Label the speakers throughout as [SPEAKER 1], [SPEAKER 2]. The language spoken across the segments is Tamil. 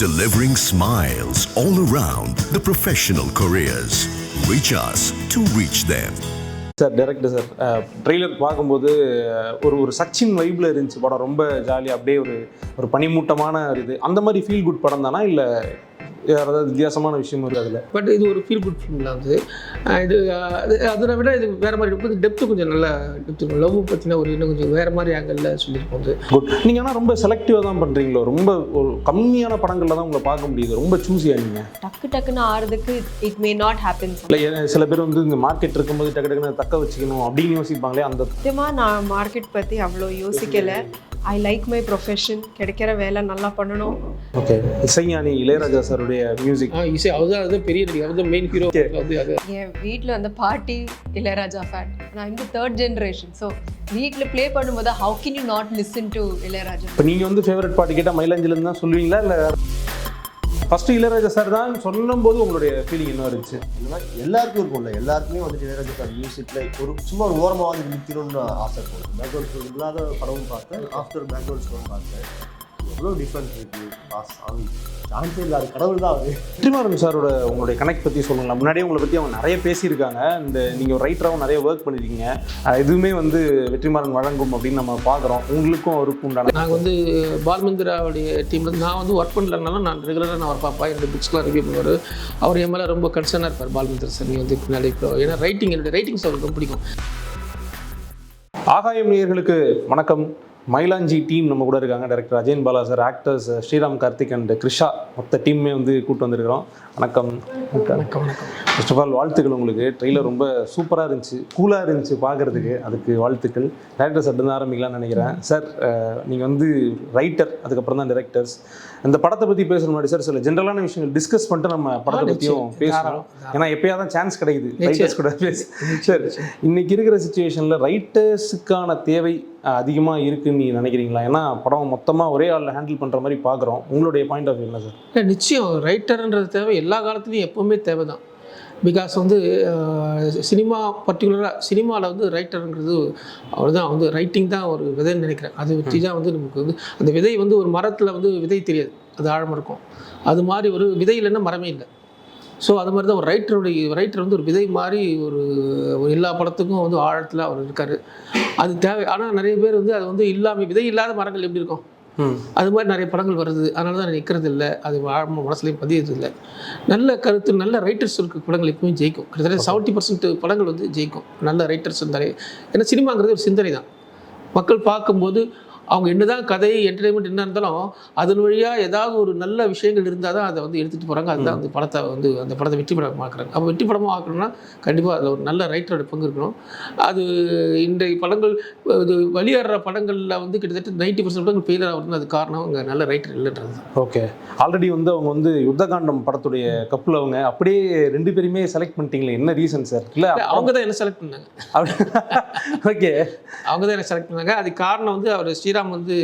[SPEAKER 1] delivering smiles all around the professional careers. Reach us to reach them.
[SPEAKER 2] Sir director sir trailer பார்க்கும்போது ஒரு சச்சின் வைப்பில் இருந்துச்சு படம். ரொம்ப ஜாலியாக அப்படியே ஒரு பனிமூட்டமான இது அந்த மாதிரி ஃபீல் குட் படம் தானா இல்லை ஏதாவது வித்தியாசமான விஷயம் இருக்குது அதில்?
[SPEAKER 3] பட் இது ஒரு ஃபீல் குட் ஃபிலிமில் வந்து இது அதை விட இது வேறு மாதிரி இருக்கும். டெப்த்து கொஞ்சம் நல்லா டெப்த் இருக்கும். லவ் பற்றின ஒரு இன்னும் கொஞ்சம் வேறு மாதிரி ஆங்கிளில் சொல்லியிருப்போம் வந்து.
[SPEAKER 2] குட். நீங்கள் ஆனால் ரொம்ப செலக்டிவாக தான் பண்ணுறீங்களோ? ரொம்ப ஒரு கம்மியான படங்களில் தான் உங்களை பார்க்க முடியுது. ரொம்ப சூஸியாக நீங்கள்
[SPEAKER 4] டக்குன்னு ஆறதுக்கு இட் மே நாட் ஹேப்பன்.
[SPEAKER 2] இல்லை சில பேர் வந்து இந்த மார்க்கெட் இருக்கும்போது டக்குன்னு தக்க வச்சுக்கணும் அப்படின்னு யோசிப்பாங்களே. அந்த
[SPEAKER 4] முக்கியமாக நான் மார்க்கெட் பற்றி அவ்வளோ யோசிக்கலை. I like my profession. கிடைக்கிற வேலை நல்லா பண்ணணும்.
[SPEAKER 2] ஓகே. இசைஞானி இளையராஜா சாருடைய மியூசிக்.
[SPEAKER 3] இசை அதுதான் பெரிய நடிகை, அதுதான் மெயின் ஹீரோ. அது
[SPEAKER 4] என் வீட்டில் வந்து பாட்டி இளையராஜா ஃபேன். நான் இந்த 3rd ஜென்ரேஷன். ஸோ வீட்டில் ப்ளே பண்ணும்போது how can you not listen to Ilaiyaraaja?
[SPEAKER 2] இப்போ நீங்கள் வந்து ஃபேவரட் பாட்டு கேட்டால் மயிலாஞ்சிலேருந்து தான் சொல்லுவீங்களா இல்லை ஃபஸ்ட்டு இளையராஜா சார் தான் சொல்லும்போது உங்களுடைய ஃபீலிங் என்ன இருந்துச்சு?
[SPEAKER 5] எல்லாருக்கும் இருக்கும்ல, எல்லாருக்குமே வந்துட்டு இளையராஜா சார் மியூசிக்கில் சும்மா ஒரு ஓரமாக வந்து நிற்கணும்னு ஆசை இருக்கும். பேக்ரவுண்ட் ஸ்கோர் இல்லாத படமும் பார்த்தேன், ஆஃப்டர் பேக்ரவுண்ட் ஸ்கோர் பார்த்தேன். எவ்வளோ டிஃப்ரென்ஸ் இருக்குது. சாமி சான்ஸே இல்லாத கடவுள் தான் அது.
[SPEAKER 2] வெற்றிமாறன் சாரோட உங்களுடைய கனெக்ட் பற்றி சொல்லுங்களா? முன்னாடியே உங்களை பற்றி அவங்க நிறைய பேசியிருக்காங்க. நீங்கள் ஒரு ரைட்டராகவும் நிறைய ஒர்க் பண்ணியிருக்கீங்க. எதுவுமே வந்து வெற்றிமாறன் வழங்கும் அப்படின்னு நம்ம பார்க்குறோம். உங்களுக்கும் அவருக்கும் உண்டான
[SPEAKER 3] நாங்கள் வந்து பால்மந்திராவுடைய டீமில் நான் வந்து ஒர்க் பண்ணுறதுனால நான் ரெகுலராக நான் அவர் பார்ப்பேன். என்னோடய புக்ஸ்லாம் ரிவ்யூ பண்ணுவார். அவர் என் மேலே ரொம்ப கன்சர்னாக இருப்பார். பால்மந்திர சார் நீ வந்து பின்னாடி ஏன்னா என்னுடைய ரைட்டிங்ஸ் அவருக்கு ரொம்ப பிடிக்கும்.
[SPEAKER 2] ஆகாயம் நேயர்களுக்கு வணக்கம். மயிலாஞ்சி டீம் நம்ம கூட இருக்காங்க. Director Ajayan Bala sir, actors Sriram Karthik and Krisha, மொத்த டீமே வந்து கூப்பிட்டு வந்திருக்கிறோம். வணக்கம்.
[SPEAKER 3] வணக்கம்.
[SPEAKER 2] ஃபர்ஸ்ட் ஆஃப் ஆல் வாழ்த்துக்கள் உங்களுக்கு. ட்ரெய்லர் ரொம்ப சூப்பராக இருந்துச்சு, கூலாக இருந்துச்சு பார்க்குறதுக்கு. அதுக்கு வாழ்த்துக்கள். டைரக்டர் சார் தான் ஆரம்பிக்கலாம்னு நினைக்கிறேன். சார் நீங்கள் வந்து ரைட்டர், அதுக்கப்புறம் தான் டைரக்டர்ஸ். இந்த படத்தை பற்றி பேசுகிற முன்னாடி சார் சில ஜென்ரலான விஷயங்கள் டிஸ்கஸ் பண்ணிட்டு நம்ம படத்தை பற்றியும் பேசணும். ஏன்னா எப்போயா தான் சான்ஸ் கிடைக்குது ரைட்டர்ஸ் கூட பேச. சார் இன்னைக்கு இருக்கிற சுச்சுவேஷனில் ரைட்டர்ஸுக்கான தேவை அதிகமாக இருக்குன்னு நீங்கள் நினைக்கிறீங்களா? ஏன்னா படம் மொத்தமாக ஒரே ஆளில் ஹேண்டில் பண்ணுற மாதிரி பார்க்குறோம். உங்களுடைய பாயிண்ட் ஆஃப் வியூ என்ன சார்?
[SPEAKER 3] இல்லை, நிச்சயம் ரைட்டர்ன்றது தேவை. எல்லா காலத்துலேயும் எப்போவுமே தேவை தான். பிகாஸ் வந்து சினிமா பர்டிகுலராக சினிமாவில் வந்து ரைட்டருங்கிறது அவர் தான் வந்து ரைட்டிங் தான் ஒரு விதைன்னு நினைக்கிறேன். அது வச்சு தான் வந்து நமக்கு வந்து அந்த விதை வந்து ஒரு மரத்தில் வந்து விதை தெரியாது, அது ஆழமாக இருக்கும். அது மாதிரி ஒரு விதை இல்லைன்னா மரமே இல்லை. ஸோ அது மாதிரி தான் ஒரு ரைட்டர் வந்து ஒரு விதை மாதிரி ஒரு எல்லா படத்துக்கும் வந்து ஆழத்தில் அவர் இருக்கார். அது தேவை. ஆனால் நிறைய பேர் வந்து அது வந்து இல்லாமல் விதை இல்லாத மரங்கள் எப்படி இருக்கும் அது மாதிரி நிறைய படங்கள் வருது. அதனால தான் நிற்கிறது இல்லை, அது ஆழமாக மனசுலையும் பதியது இல்லை. நல்ல கருத்து நல்ல ரைட்டர்ஸ் இருக்க படங்கள் எப்பவுமே ஜெயிக்கும். கிட்டத்தட்ட 70% படங்கள் வந்து ஜெயிக்கும் நல்ல ரைட்டர்ஸ் இருந்தாலே. ஏன்னா சினிமாங்கிறது ஒரு சிந்தனை தான். மக்கள் பார்க்கும்போது அவங்க என்னதான் கதை என்டர்டைன்மெண்ட் என்ன இருந்தாலும் அதன் வழியாக ஏதாவது ஒரு நல்ல விஷயங்கள் இருந்தால் தான் அதை வந்து எடுத்துகிட்டு போகிறாங்க. அதுதான் அந்த படத்தை வந்து அந்த படத்தை வெற்றி படமாக ஆக்குறாங்க. அப்போ வெற்றி படமாக ஆக்கணும்னா கண்டிப்பாக அதில் ஒரு நல்ல ரைட்டரோட பங்கு இருக்கணும். அது இன்றைய படங்கள் இது வெளியேற படங்களில் வந்து கிட்டத்தட்ட 90% படங்கள் ஃபெயிலியர் ஆகுதுன்னு அது காரணம் அங்கே நல்ல ரைட்டர் இல்லைன்றது தான்.
[SPEAKER 2] ஓகே. ஆல்ரெடி வந்து அவங்க வந்து யுத்தகாண்டம் படத்துடைய கப்பில் அவங்க அப்படியே 2 பேருமே செலக்ட் பண்ணிட்டீங்களே, என்ன ரீசன் சார்? இல்லை
[SPEAKER 3] அவங்க தான் என்ன செலக்ட் பண்ணாங்க.
[SPEAKER 2] ஓகே, அவங்க
[SPEAKER 3] தான் என்ன செலக்ட் பண்ணாங்க. அது காரணம் வந்து அவர் ஸ்ரீராம் வந்து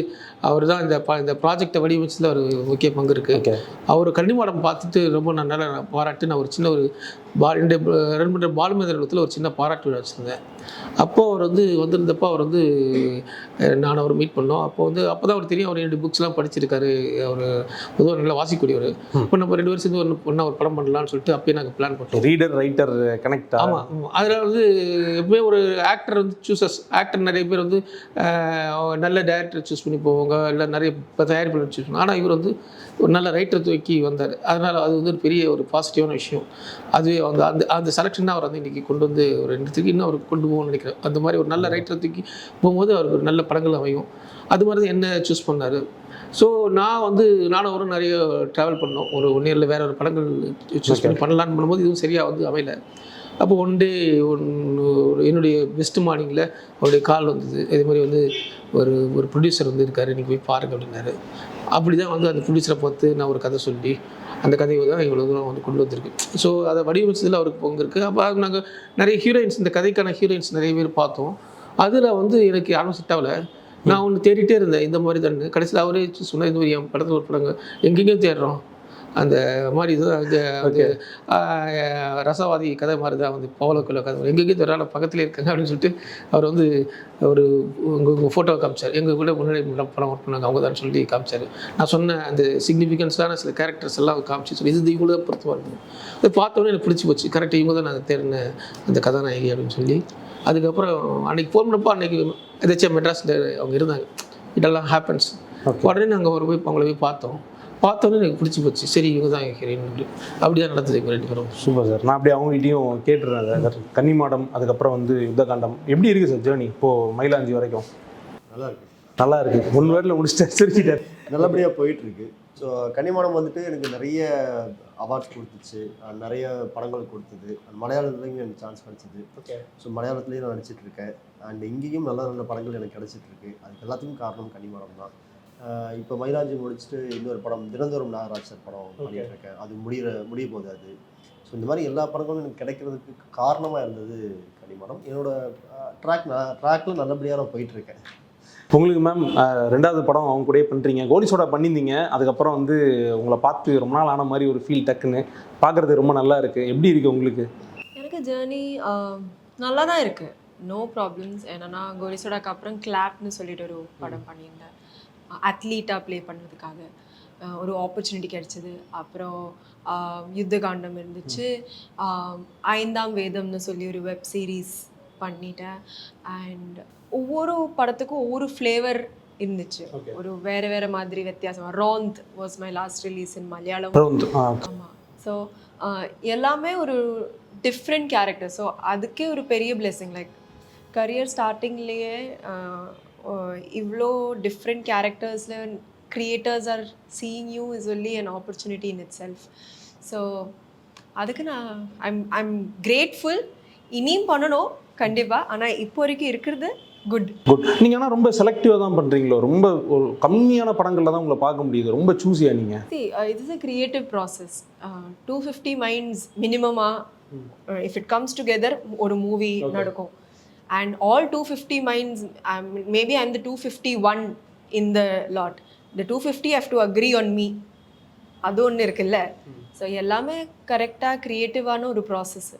[SPEAKER 3] அவர் தான் இந்த ப்ராஜெக்டை வடிவமைச்சதில் ஒரு முக்கிய பங்கு இருக்குது. அவர் கன்னிமாடம் பார்த்துட்டு ரொம்ப நான் நல்லா பாராட்டு. நான் ஒரு சின்ன ஒரு பாலுமேந்திரத்தில் ஒரு சின்ன பாராட்டு விழா வச்சுருந்தேன். அப்போது அவர் வந்து வந்திருந்தப்போ அவர் வந்து நான் அவர் மீட் பண்ணோம். அப்போ தான் அவர் தெரியும். அவர் 2 புக்ஸ்லாம் படிச்சிருக்காரு. அவர் பொதுவாக நல்லா வாசிக்கூடியவர். இப்போ நம்ம 2 பேரும் சேர்ந்து ஒரு படம் பண்ணலான்னு சொல்லிட்டு அப்பயே நாங்கள் பிளான் பண்ணோம்.
[SPEAKER 2] Reader writer connect.
[SPEAKER 3] ஆமாம். அதில் வந்து எப்பவுமே ஒரு ஆக்டர் வந்து ஆக்டர் நிறைய பேர் வந்து நல்ல டைரக்டர் சூஸ் பண்ணி போவாங்க, இல்லை நிறைய தயாரிப்பாளர் சூஸ் பண்ணுவாங்க. ஆனால் இவர் வந்து ஒரு நல்ல ரைட்டர் தூக்கி வந்தார். அதனால் அது வந்து ஒரு பெரிய ஒரு பாசிட்டிவான விஷயம். அதுவே வந்து அந்த செலெக்ஷன் தான் அவர் வந்து இன்றைக்கி கொண்டு வந்து ஒரு 2 இன்னும் அவருக்கு கொண்டு போகணும்னு நினைக்கிறேன். அந்த மாதிரி ஒரு நல்ல ரைட்டர் தூக்கி போகும்போது அவருக்கு ஒரு நல்ல படங்கள் அமையும். அது மாதிரி தான் என்ன சூஸ் பண்ணார். ஸோ நானும் அவரும் நிறைய ட்ராவல் பண்ணோம். ஒரு 1 இயரில் வேறு ஒரு படங்கள் சூஸ் பண்ணி பண்ணலான்னு பண்ணும்போது இதுவும் சரியாக வந்து அமையலை. அப்போ ஒன் டே என்னுடைய பெஸ்ட் மார்னிங்கில் அவருடைய கால் வந்தது. இதே மாதிரி வந்து ஒரு ப்ரொடியூசர் வந்து இருக்கார், நீங்கள் போய் பாருங்க அப்படின்னாரு. அப்படி தான் வந்து அந்த ப்ரொடியூசரை பார்த்து நான் ஒரு கதை சொல்லி அந்த கதையை தான் இவ்வளோ தூரம் வந்து கொண்டு வந்திருக்கு. ஸோ அதை வடிவமைச்சதில் அவருக்கு பங்கு இருக்குது. அப்போ நாங்கள் நிறைய ஹீரோயின்ஸ், இந்த கதைக்கான ஹீரோயின்ஸ் நிறைய பேர் பார்த்தோம். அதில் வந்து எனக்கு யாரும் செட் ஆகலை. நான் ஒன்று தேடிட்டே இருந்தேன் இந்த மாதிரி தான். கடைசியில் அவரே சொன்னால் இந்த மாதிரி என் படத்தில் ஒரு படங்க எங்கெங்கேயும் தேடுறோம், அந்த மாதிரி இதுதான் வந்து ரசவாதி கதை மாதிரி தான் வந்து பவளக்குள்ள கதை எங்கெங்கே ஒரு ஆள் பக்கத்தில் இருக்காங்க அப்படின்னு சொல்லிட்டு அவர் வந்து ஒரு உங்கள் ஃபோட்டோவை காமிச்சார் எங்கள் கூட முன்னாடி படம் ஒர்க் பண்ணாங்க அவங்க தான் சொல்லி காமிச்சார். நான் சொன்ன அந்த சிக்னிஃபிகன்ஸான சில கேரக்டர்ஸ் எல்லாம் காமிச்சு சொல்லி இது இவங்கள தான் பொறுத்தமாக இருக்கும். அதை பார்த்தோன்னே எனக்கு பிடிச்சி போச்சு. கரெக்டாக இவங்க தான் நான் தேர்ன அந்த கதாநாயகி அப்படின்னு சொல்லி. அதுக்கப்புறம் அன்றைக்கி ஃபோன் பண்ணப்போ அன்றைக்கி எதாச்சும் மெட்ராஸில் அவங்க இருந்தாங்க. இதெல்லாம் ஹேப்பன்ஸ். உடனே நாங்கள் அவங்கள போய் பார்த்தோன்னே எனக்கு பிடிச்சி போச்சு. சரி இவங்க தான் ஹீரோயின் அப்படி தான் நடந்தது எங்கள் 2 பேரும்.
[SPEAKER 2] Super sir. நான் அப்படியே அவங்ககிட்டையும் கேட்டுறேன் சார். கன்னிமாடம் அதுக்கப்புறம் வந்து யுத்தகாண்டம் எப்படி இருக்குது சார் ஜேர்னி இப்போது மயிலாஞ்சி வரைக்கும்? நல்லா இருக்குது 1 வேர்டில் முடிச்சுட்டு சிரிச்சிட்டார்.
[SPEAKER 5] நல்லபடியாக போயிட்டுருக்கு. ஸோ கன்னிமாடம் வந்துட்டு எனக்கு நிறைய அவார்ட்ஸ் கொடுத்துச்சு, நிறைய படங்கள் கொடுத்தது. மலையாளத்துலேயும் எனக்கு சான்ஸ் கிடச்சிது. ஸோ மலையாளத்துலேயும் நான் நடிச்சிட்ருக்கேன். அண்ட் இங்கேயும் நல்ல நல்ல படங்கள் எனக்கு கிடச்சிட்ருக்கு. அதுக்கு எல்லாத்துக்கும் காரணம் கன்னிமாடம் தான். இப்போ மயிலாஞ்சி முடிச்சுட்டு இன்னொரு படம் தினந்தோறும் நாகராஜ் சார் படம் பண்ணிகிட்ருக்கேன். அது முடிய போகுது அது. ஸோ இந்த மாதிரி எல்லா படங்களும் எனக்கு கிடைக்கிறதுக்கு காரணமாக இருந்தது கன்னிமாடம். என்னோடய ட்ராக்கில் நல்லபடியாக நான் போயிட்டுருக்கேன்.
[SPEAKER 2] உங்களுக்கு மேம் 2வது படம் அவங்க கூடயே பண்ணுறீங்க, கோலி சோடா பண்ணியிருந்தீங்க. அதுக்கப்புறம் வந்து உங்களை பார்த்து ரொம்ப நாள் ஆன மாதிரி ஒரு ஃபீல் டக்குன்னு பார்க்குறது ரொம்ப நல்லா இருக்குது. எப்படி இருக்குது உங்களுக்கு?
[SPEAKER 4] எனக்கு ஜேர்னி நல்லா தான் இருக்குது, நோ ப்ராப்ளம்ஸ். என்னன்னா கோலி சோடாக்கு அப்புறம் கிளாப்னு சொல்லிட்டு ஒரு படம் பண்ணியிருந்தேன். அத்லீட்டாக ப்ளே பண்ணுறதுக்காக ஒரு ஆப்பர்ச்சுனிட்டி கிடச்சிது. அப்புறம் யுத்தகாண்டம் இருந்துச்சு. 5ஆம் வேதம்னு சொல்லி ஒரு வெப் சீரிஸ் பண்ணிட்டேன். அண்ட் ஒவ்வொரு படத்துக்கும் ஒவ்வொரு ஃப்ளேவர் இருந்துச்சு. ஒரு வேறு மாதிரி வித்தியாசமாக. Ronth was my last release in Malayalam. ஆமாம். ஸோ எல்லாமே ஒரு டிஃப்ரெண்ட் கேரக்டர். ஸோ அதுக்கே ஒரு பெரிய பிளெஸிங். லைக் கரியர் ஸ்டார்டிங்லேயே இவ்வளோ டிஃப்ரெண்ட் கேரக்டர்ஸில் creators are seeing you is only an opportunity in itself. So அதுக்கு நான் ஐம் கிரேட்ஃபுல். இனியும் பண்ணணும் கண்டிப்பாக. ஆனால் இப்போ வரைக்கும் இருக்கிறது குட்.
[SPEAKER 2] நீங்கள் ஆனால் ரொம்ப செலக்டிவாக தான் பண்ணுறீங்களோ? ரொம்ப ஒரு கம்மியான படங்களில் தான் உங்களை பார்க்க முடியுது. ரொம்ப சூஸியாக நீங்கள்?
[SPEAKER 4] இது is a creative process. 250 minds மினிமமாக இஃப் இட் கம்ஸ் டுகெதர் ஒரு மூவி நடக்கும். And all 250 minds, maybe I'm the 251 in the lot. The 250 have to agree on me. அது ஒன்று இருக்குல்ல. ஸோ எல்லாமே கரெக்டாக க்ரியேட்டிவான ஒரு ப்ராசஸ்.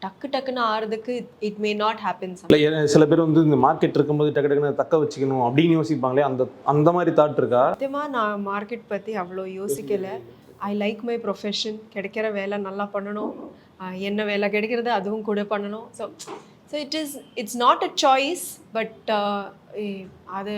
[SPEAKER 4] டக்குன்னு ஆறுறதுக்கு இட் மே நாட் ஹேப்பன்.
[SPEAKER 2] இல்லை சில பேர் வந்து இந்த மார்க்கெட் இருக்கும்போது டக்குன்னு தக்க வச்சுக்கணும் அப்படின்னு யோசிப்பாங்களே, அந்த மாதிரி தாட் இருக்கா?
[SPEAKER 4] சத்தியமாக நான் மார்க்கெட் பற்றி அவ்வளோ யோசிக்கலை. I like my profession. கிடைக்கிற வேலை நல்லா பண்ணணும், என்ன வேலை கிடைக்கிறது அதுவும் கூட பண்ணணும். So it's not a choice. But அது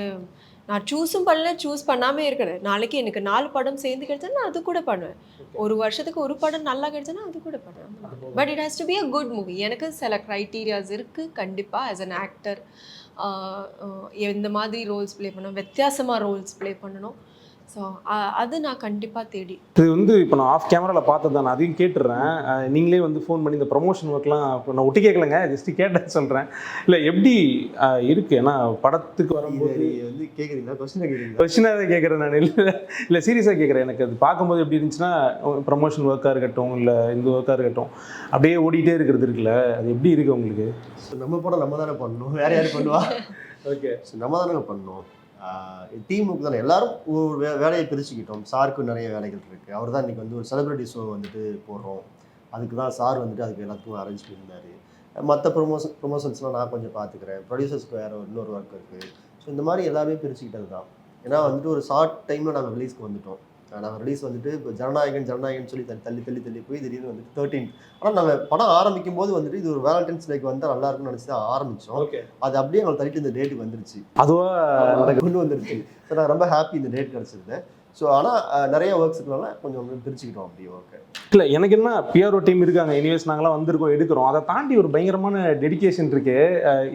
[SPEAKER 4] நான் சூஸும் பண்ணல, சூஸ் பண்ணாமல் இருக்கிறேன். நாளைக்கு எனக்கு 4 படம் சேர்ந்து கிடைச்சா நான் அது கூட பண்ணுவேன். ஒரு வருஷத்துக்கு ஒரு படம் நல்லா கிடைச்சேன்னா அது கூட பண்ணுவேன். But it has to be a good movie. எனக்கு சில க்ரைட்டீரியாஸ் இருக்குது கண்டிப்பாக. ஆஸ் அன் ஆக்டர் எந்த மாதிரி ரோல்ஸ் ப்ளே பண்ணணும், வித்தியாசமாக ரோல்ஸ் ப்ளே பண்ணணும். ஸோ அது நான் கண்டிப்பாக தேடி.
[SPEAKER 2] இது வந்து இப்போ நான் ஆஃப் கேமராவில் பார்த்தது தான், நான் அதையும் கேட்டுடுறேன். நீங்களே வந்து ஃபோன் பண்ணி இந்த ப்ரொமோஷன் ஒர்க்லாம் இப்போ நான் ஒட்டி கேட்கலங்க, ஜஸ்ட்டு கேட்டேன்னு சொல்கிறேன். இல்லை எப்படி இருக்குது? ஏன்னா படத்துக்கு வரும்போது
[SPEAKER 5] வந்து கேட்குறீங்களா?
[SPEAKER 2] கொஸ்டினாக கேட்குறேன் நான். இல்லை சீரியஸாக கேட்குறேன். எனக்கு அது பார்க்கும்போது எப்படி இருந்துச்சுன்னா, ப்ரொமோஷன் ஒர்க்காக இருக்கட்டும் இல்லை இந்த ஒர்க்காக இருக்கட்டும், அப்படியே ஓடிட்டே இருக்கிறது இருக்குல்ல, அது எப்படி இருக்குது உங்களுக்கு?
[SPEAKER 5] ஸோ நம்ம படம் நம்ம தானே பண்ணணும், வேறு யார் பண்ணுவா? ஓகே. ஸோ நம்ம தானே பண்ணணும். டீமுக்கு தானே எல்லாரும் ஒரு வேலையை பிரிச்சுக்கிட்டோம். சாருக்கு நிறைய வேலைகள் இருக்குது. அவர் தான் இன்றைக்கி வந்து ஒரு செலிப்ரிட்டி ஷோ வந்துட்டு போடுறோம். அதுக்கு தான் சார் வந்துட்டு அதுக்கு எல்லாத்துக்கும் அரேஞ்ச் பண்ணியிருந்தார். மற்ற ப்ரொமோஷன்ஸ்லாம் நான் கொஞ்சம் பார்த்துக்கிறேன். ப்ரொடியூசர்ஸ்க்கு வேறு இன்னொரு ஒர்க் இருக்குது. ஸோ இந்த மாதிரி எல்லாமே பிரிச்சுக்கிட்டது தான். ஏன்னா வந்துட்டு ஒரு ஷார்ட் டைமில் நாங்கள் ரிலீஸ்க்கு வந்துட்டோம். நாங்கள் ரிலீஸ் வந்துட்டு இப்போ ஜனநாயகன் சொல்லி தள்ளி போய் திடீர்னு வந்துட்டு 13. ஆனால் நாங்கள் படம் ஆரம்பிக்கும் போது வந்துட்டு இது ஒரு வேலண்டைன்ஸ் டேக்கு வந்தால் நல்லா இருக்குன்னு நினச்சி தான் ஆரம்பித்தோம். அது அப்படியே எங்களுக்கு தள்ளிட்டு இந்த டேட்டுக்கு வந்துருச்சு.
[SPEAKER 2] அதுவாக
[SPEAKER 5] கொண்டு வந்துருச்சு. ஸோ நான் ரொம்ப ஹாப்பி இந்த டேட் கிடச்சிருது. ஸோ ஆனால் நிறைய ஒர்க்ஸுக்குனால கொஞ்சம் பிரிச்சுக்கிட்டோம் அப்படி. ஓகே.
[SPEAKER 2] இல்லை எனக்கு என்ன பிஆர்ஓ டீம் இருக்காங்க, எனிவேஸ் நாங்களாம் வந்திருக்கோம் எடுக்கிறோம். அதை தாண்டி ஒரு பயங்கரமான டெடிகேஷன் இருக்கு.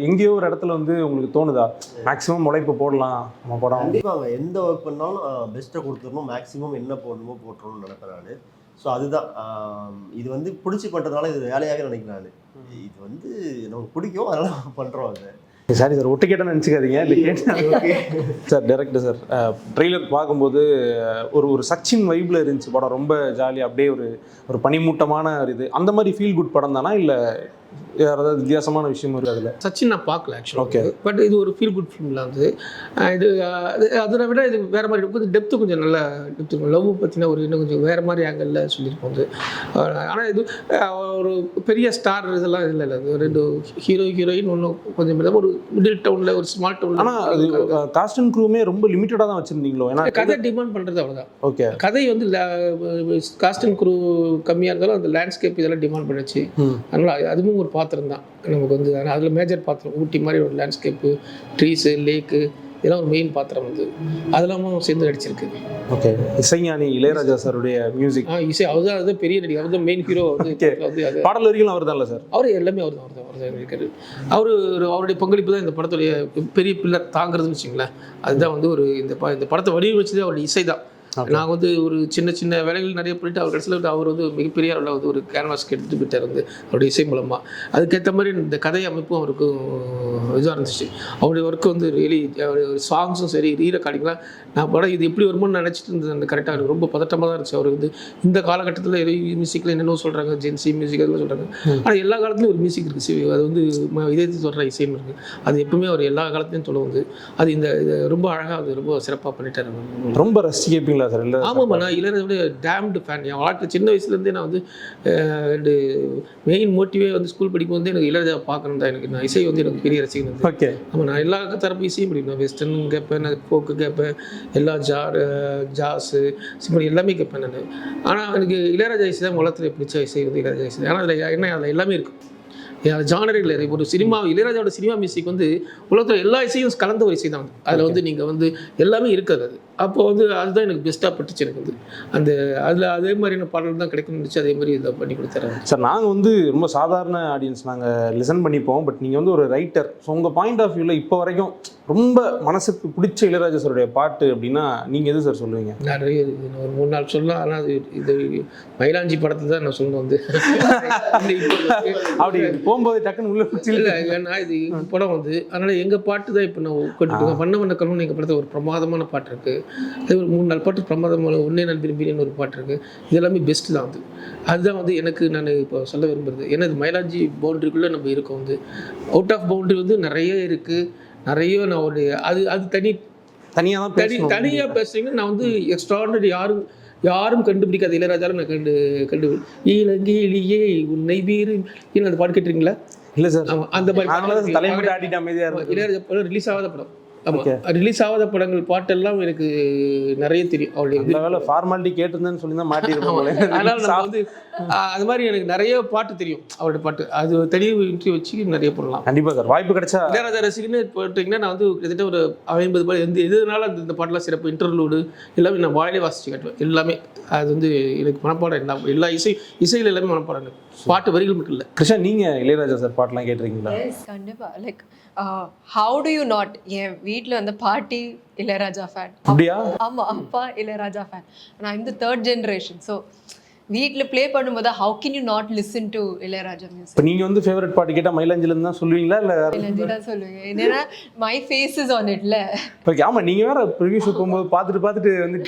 [SPEAKER 2] எங்கேயோ ஒரு இடத்துல வந்து உங்களுக்கு தோணுதா மேக்ஸிமம் உழைப்பு போடலாம் நம்ம படம்?
[SPEAKER 5] கண்டிப்பாங்க. எந்த ஒர்க் பண்ணாலும் பெஸ்ட்டை கொடுத்துடணும், மேக்ஸிமம் என்ன போடணுமோ போட்டுறணும்னு நினைப்பேன் நான். ஸோ அதுதான் இது வந்து பிடிச்சி பண்ணுறதுனால இது வேலையாகவே நினைக்கிறேன் நான். இது வந்து நமக்கு பிடிக்கும், அதனால் பண்ணுறோம். அதை
[SPEAKER 2] சாரி சார், ஒட்டு கேட்டேன்னு நினச்சிக்காதீங்க. சார் டைரக்டர் சார், ட்ரெய்லர் பார்க்கும்போது ஒரு சச்சின் வைப்பில் இருந்துச்சு படம். ரொம்ப ஜாலியாக அப்படியே ஒரு பனிமூட்டமான ஒரு இது, அந்த மாதிரி ஃபீல் குட் படம் தானா இல்லை யாராவது வித்தியாசமான விஷயம் இருக்குது அதில்?
[SPEAKER 3] சச்சின் நான் பார்க்கல ஆக்சுவலாக.
[SPEAKER 2] Okay.
[SPEAKER 3] பட் இது ஒரு ஃபீல் குட் ஃபிலிமில் வந்து இது அதை விட இது வேறு மாதிரி கொஞ்சம் டெப்த்து கொஞ்சம் நல்ல டெப்த் இருக்கும். லவ் பற்றின ஒரு இன்னும் கொஞ்சம் வேறு மாதிரி ஆங்கிளில் சொல்லியிருப்போம் வந்து. ஆனால் இது ஒரு பெரிய ஸ்டார் இதெல்லாம் இல்லை. அது 2 ஹீரோயின் ஒன்று கொஞ்சம் ஒரு மிடில் டவுனில் ஒரு ஸ்மால் டவுனில்.
[SPEAKER 2] ஆனால் அது காஸ்ட் அண்ட் க்ரூமே ரொம்ப லிமிட்டடாக தான் வச்சுருந்தீங்களோ? ஏன்னா
[SPEAKER 3] கதை டிமாண்ட் பண்ணுறது அவ்வளோதான்.
[SPEAKER 2] ஓகே.
[SPEAKER 3] கதை வந்து காஸ்ட் அண்ட் க்ரூ கம்மியாக இருந்தாலும் அந்த லேண்ட்ஸ்கேப் இதெல்லாம் டிமாண்ட் பண்ணிச்சு. அதனால் அதுவும் ஒரு பாத்திரம் தான் நமக்கு வந்து. அதில் மேஜர் பாத்திரம் ஊட்டி மாதிரி ஒரு லேண்ட்ஸ்கேப்பு, ட்ரீஸு, லேக்கு, இதெல்லாம் ஒரு மெயின் பாத்திரம் வந்து அதெல்லாமும் சேர்ந்து நடிச்சிருக்கு.
[SPEAKER 2] ஓகே. இசைஞானி இளையராஜா சாருடைய மியூசிக்.
[SPEAKER 3] இசை அவர் தான் பெரிய நடிகர், அவர் தான் மெயின் ஹீரோ வந்து. அது
[SPEAKER 2] பாடல் வரிகளும் அவர் தான் இல்லை சார்?
[SPEAKER 3] அவர் எல்லாமே அவர் தான் இருக்காரு. அவருடைய பங்களிப்பு தான் இந்த படத்துடைய பெரிய பில்லர் தாங்கிறதுன்னு வச்சுங்களேன். அதுதான் வந்து ஒரு இந்த படத்தை வடிவமைச்சது அவருடைய இசை தான். நாங்கள் வந்து ஒரு சின்ன சின்ன வேலைகள் நிறைய பண்ணிட்டு அவர் கடைசியில் அவர் வந்து மிகப்பெரிய அளவில் வந்து ஒரு கேன்வாஸ்க்கு எடுத்துகிட்டு போயிட்டார் வந்து அவருடைய இசை மூலமாக. அதுக்கேற்ற மாதிரி இந்த கதை அமைப்பும் அவருக்கு இதாக இருந்துச்சு. அவருடைய ஒர்க்கு வந்து ரியலி ஒரு சாங்ஸும் சரி, ரெக்கார்டிங்லாம் நான் படம் இது எப்படி வருமோன்னு நினச்சிட்டு இருந்தது. அந்த கரெக்டாக எனக்கு ரொம்ப பதட்டமாக தான் இருந்துச்சு. அவர் வந்து இந்த காலகட்டத்தில் மியூசிக்கில் என்னென்ன சொல்கிறாங்க, ஜென்சி மியூசிக் அதெல்லாம் சொல்கிறாங்க. ஆனால் எல்லா காலத்துலையும் ஒரு மியூசிக் இருக்குது. அது வந்து இதயத்தை சொல்கிற இசைன்னு இருக்குது. அது எப்பவுமே அவர் எல்லா காலத்துலையும் சொல்ல வந்து அது இந்த ரொம்ப அழகாக அது ரொம்ப சிறப்பாக பண்ணிட்டார்.
[SPEAKER 2] ரொம்ப ரசிச்சு கேட்பீங்களா சார்? இல்லை
[SPEAKER 3] ஆமாம்மா, நான் இளையராஜாவுடைய டேம்டு ஃபேன். என் வாழ்க்கை சின்ன வயசுலேருந்தே நான் வந்து மெயின் மோட்டிவே வந்து ஸ்கூல் படிக்கும் போது எனக்கு இளையராஜா பார்க்கணும் தான். எனக்கு நான் இசை வந்து எனக்கு பெரிய ரசிகன் வந்து.
[SPEAKER 2] ஓகே.
[SPEAKER 3] ஆமாம், நான் எல்லா தரப்பு இசையும் படிப்பேன். வெஸ்டர்ன் கேட்பேன், நான் ஃபோக்கு கேட்பேன், எல்லா ஜாஸு சிம்பல் எல்லாமே கேட்பேன் நான். ஆனால் எனக்கு இளையராஜா இசை தான் உலகத்தில் பிடிச்ச இசை வந்து இளையராஜா இசை. ஆனால் அதில் என்ன அதில் எல்லாமே இருக்கும். ஜானரே இல்லை. ஒரு சினிமா இளையராஜாவோட சினிமா மியூசிக் வந்து உலகத்தில் எல்லா இசையும் கலந்த ஒரு இசை தான். அதில் வந்து நீங்கள் வந்து எல்லாமே இருக்காது. அது அப்போ வந்து அதுதான் எனக்கு பெஸ்ட்டாக பட்டுச்சு. எனக்கு வந்து அந்த அதில் அதே மாதிரியான பாடல் தான் கிடைக்கணும்னு இருந்துச்சு. அதே மாதிரி இதை பண்ணி கொடுத்துறேன்
[SPEAKER 2] சார். நாங்கள் வந்து ரொம்ப சாதாரண ஆடியன்ஸ், நாங்கள் லிசன் பண்ணிப்போம். பட் நீங்கள் வந்து ஒரு ரைட்டர். ஸோ உங்கள் பாயிண்ட் ஆஃப் வியூவில் இப்போ வரைக்கும் ரொம்ப மனசுக்கு பிடிச்ச இளையராஜா சாருடைய பாட்டு அப்படின்னா நீங்கள் எது சார் சொல்லுவீங்க?
[SPEAKER 3] நிறைய ஒரு 3 நாள் சொல்லலாம். ஆனால் அது இது மயிலாஞ்சி படத்தில் தான் நான் சொல்லணும் வந்து.
[SPEAKER 2] அப்படி போகும்போது டக்குன்னு உள்ள
[SPEAKER 3] இல்லை, ஏன்னா இது படம் வந்து அதனால் எங்கள் பாட்டு தான் இப்போ நான் கொண்டுட்டு வண்ண வண்ண கல்வன் எங்கள் படத்தில் ஒரு பிரமாதமான பாட்டு இருக்குது. அது ஒரு 3 நாள் பாட்டு பிரமாதமான ஒன்னே நாள் விரும்பினு ஒரு பாட்டு இருக்குது. இது எல்லாமே பெஸ்ட்டு தான் வந்து. அதுதான் வந்து எனக்கு நான் இப்போ சொல்ல விரும்புகிறது. ஏன்னா இது மயிலாஞ்சி பவுண்ட்ரிக்குள்ளே நம்ம இருக்கோம் வந்து. அவுட் ஆஃப் பவுண்ட்ரி வந்து நிறைய இருக்குது. நிறைய நான் ஒரு அது தனியாக பேசுகிறீங்கன்னா நான் வந்து எக்ஸ்ட்ராடனரி யாரும் கண்டுபிடிக்காத இளையராஜாலும் நான் இளங்கிலியே உன்னை வீறு அந்த பாட்டு கேட்டுறீங்களா?
[SPEAKER 2] இல்லை சார்.
[SPEAKER 3] ஆமாம், அந்த மாதிரி
[SPEAKER 2] தலைமுறை ஆடிட்டு அமைதியாக இருக்கும்.
[SPEAKER 3] இளையராஜா படம் ரிலீஸ் ஆகாத படம். ஆமாம், ரிலீஸ் ஆகாத படங்கள் பாட்டெல்லாம் எனக்கு நிறைய தெரியும். அவருடைய
[SPEAKER 2] ஃபார்மாலிட்டி கேட்டிருந்தேன்னு சொல்லி தான் மாட்டிருக்கோம்.
[SPEAKER 3] அதனால் நான் வந்து அது மாதிரி எனக்கு நிறைய பாட்டு தெரியும். அவருடைய பாட்டு அது தனியாக இன்டர்வியூ வச்சு நிறைய போடலாம்.
[SPEAKER 2] கண்டிப்பாக சார், வாய்ப்பு கிடைச்சா.
[SPEAKER 3] இளையராஜா ரசிகன்னு போட்டிங்கன்னா நான் வந்து கிட்டத்தட்ட ஒரு 50 பாட்டு எதுனால இந்த பாட்டெலாம் சிறப்பு இன்டர்லூடு எல்லாமே நான் வாயிலே வாசிச்சு காட்டுவேன். எல்லாமே அது வந்து எனக்கு மனப்பாடம். எல்லா இசையில் எல்லாமே மனப்பாடம். பாட்டு வரிகள் மட்டும் இல்லை.
[SPEAKER 2] கிருஷ்ணா, நீங்கள் இளையராஜா சார் பாட்டெலாம் கேட்டிருக்கீங்களா?
[SPEAKER 4] கண்டிப்பாக. Like how do you not. என் வீட்டில் வந்து பாட்டி இளையராஜா ஃபேன்.
[SPEAKER 2] அப்படியா?
[SPEAKER 4] ஆமாம், அப்பா இளையராஜா ஃபேன். நான் இந்த 3rd ஜென்ரேஷன். ஸோ வீட்டில் ப்ளே பண்ணும்போது how can you not listen to Ilaiyaraaja music?
[SPEAKER 2] இப்போ நீங்கள் வந்து ஃபேவரட் பாட்டு கேட்டால் மயிலாஞ்சிலேருந்து தான் சொல்லுவீங்களா? இல்லை
[SPEAKER 4] இளையராஜா தான் சொல்லுவேன். ஏன்னா மை ஃபேஸ் இஸ் ஆன் இட்ல.
[SPEAKER 2] ஓகே. ஆமாம், நீங்கள் வேறு ப்ரிவியூ ஷோ போகும்போது பார்த்துட்டு வந்து